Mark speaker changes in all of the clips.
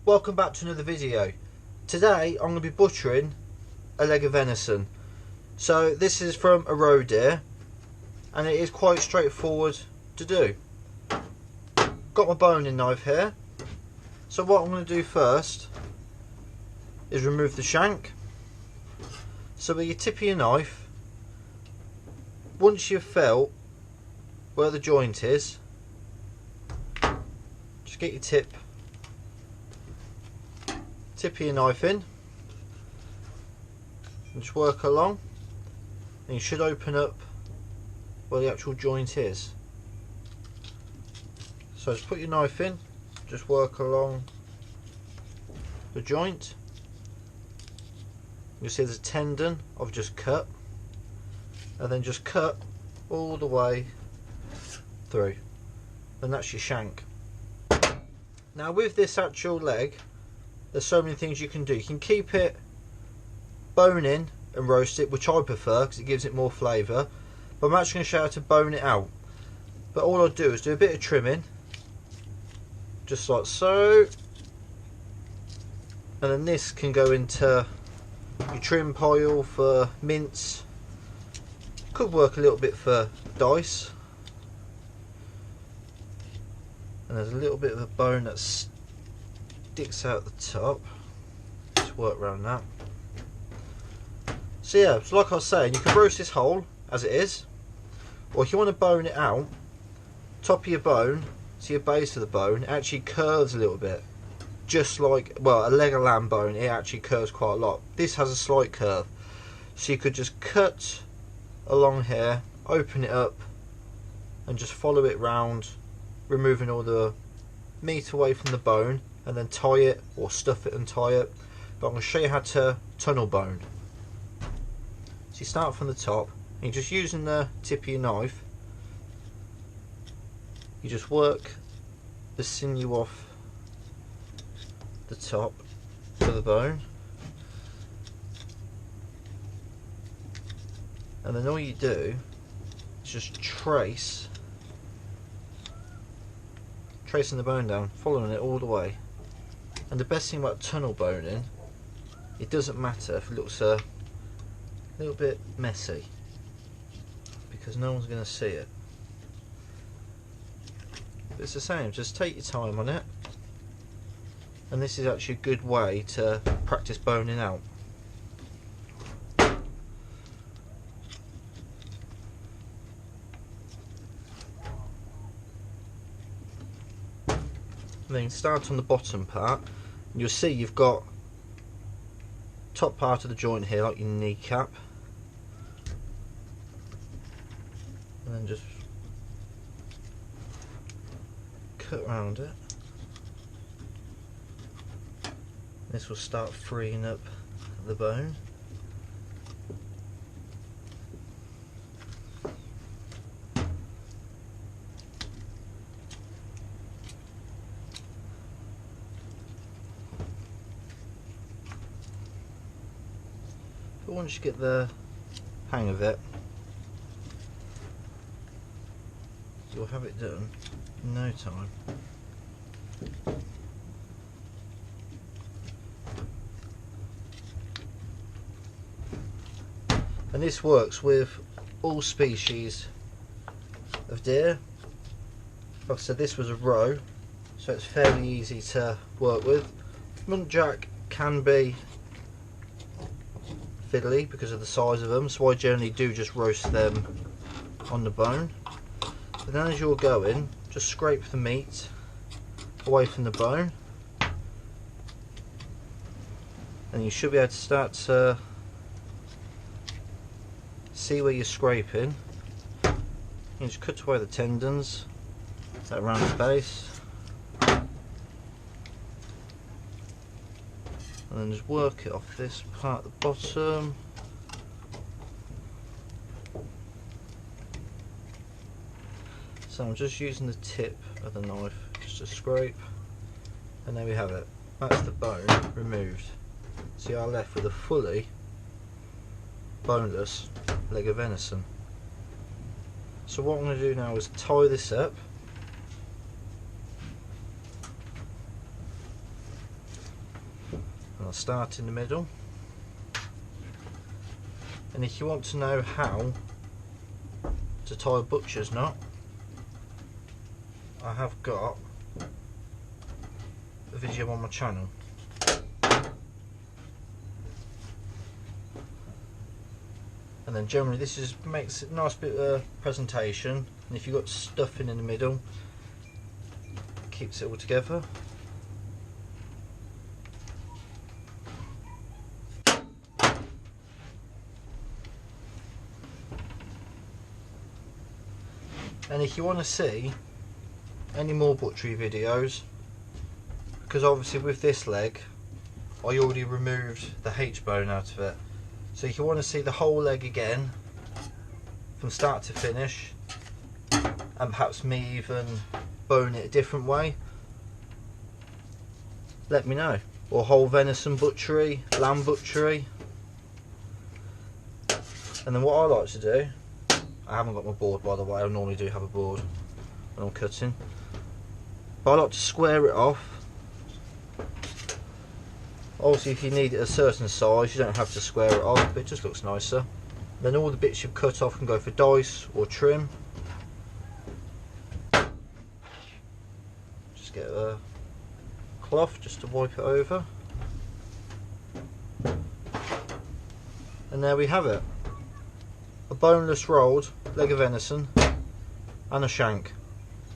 Speaker 1: Welcome back to another video. Today I'm going to be butchering a leg of venison. So this is from a roe deer and it is quite straightforward to do. Got my boning knife here. So what I'm going to do first is remove the shank. So with your tip of your knife, once you've felt where the joint is, just get your tip of your knife in and just work along, and you should open up where the actual joint is. So just put your knife in, just work along the joint. You'll see there's a tendon I've just cut, and then just cut all the way through, and that's your shank. Now with this actual leg, there's so many things you can do. You can keep it bone in and roast it, which I prefer because it gives it more flavour, but I'm actually going to show you how to bone it out. But all I'll do is do a bit of trimming, just like so, and then this can go into your trim pile for mince. Could work a little bit for dice. And there's a little bit of a bone that sticks out the top. Let's work around that. So yeah, so like I was saying, you can roast this whole as it is, or if you want to bone it out, top of your bone to your base of the bone, it actually curves a little bit. Just like, well, a leg of lamb bone, it actually curves quite a lot. This has a slight curve. So you could just cut along here, open it up, and just follow it round, removing all the meat away from the bone, and then tie it or stuff it and tie it. But I'm going to show you how to tunnel bone. So you start from the top, and you're just using the tip of your knife, you just work the sinew off the top of the bone, and then all you do is just tracing the bone down, following it all the way. And the best thing about tunnel boning, it doesn't matter if it looks a little bit messy, because no one's going to see it. But it's the same, just take your time on it, and this is actually a good way to practice boning out. And then start on the bottom part, and you'll see you've got top part of the joint here, like your kneecap, and then just cut around it. This will start freeing up the bone. But once you get the hang of it, you'll have it done in no time. And this works with all species of deer. Like I said, this was a roe, so it's fairly easy to work with. Muntjac can be fiddly because of the size of them, so I generally do just roast them on the bone. But then as you're going, just scrape the meat away from the bone, and you should be able to start to see where you're scraping. You just cut away the tendons that are around the base, and then just work it off this part at the bottom. So I'm just using the tip of the knife just to scrape, and there we have it. That's the bone removed. So you are left with a fully boneless leg of venison. So what I'm going to do now is tie this up I'll start in the middle. And if you want to know how to tie a butcher's knot, I have got a video on my channel. And then generally this makes it a nice bit of presentation, and if you've got stuffing in the middle, it keeps it all together. And if you want to see any more butchery videos, because obviously with this leg I already removed the H bone out of it, so if you want to see the whole leg again from start to finish, and perhaps me even bone it a different way, let me know. Or whole venison butchery, lamb butchery. And then what I like to do, I haven't got my board by the way, I normally do have a board when I'm cutting, but I like to square it off. Obviously if you need it a certain size you don't have to square it off, but it just looks nicer. Then all the bits you've cut off can go for dice or trim. Just get a cloth just to wipe it over. And there we have it. A boneless rolled leg of venison and a shank.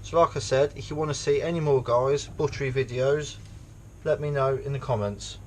Speaker 1: So like I said, if you want to see any more guys butchery videos, let me know in the comments.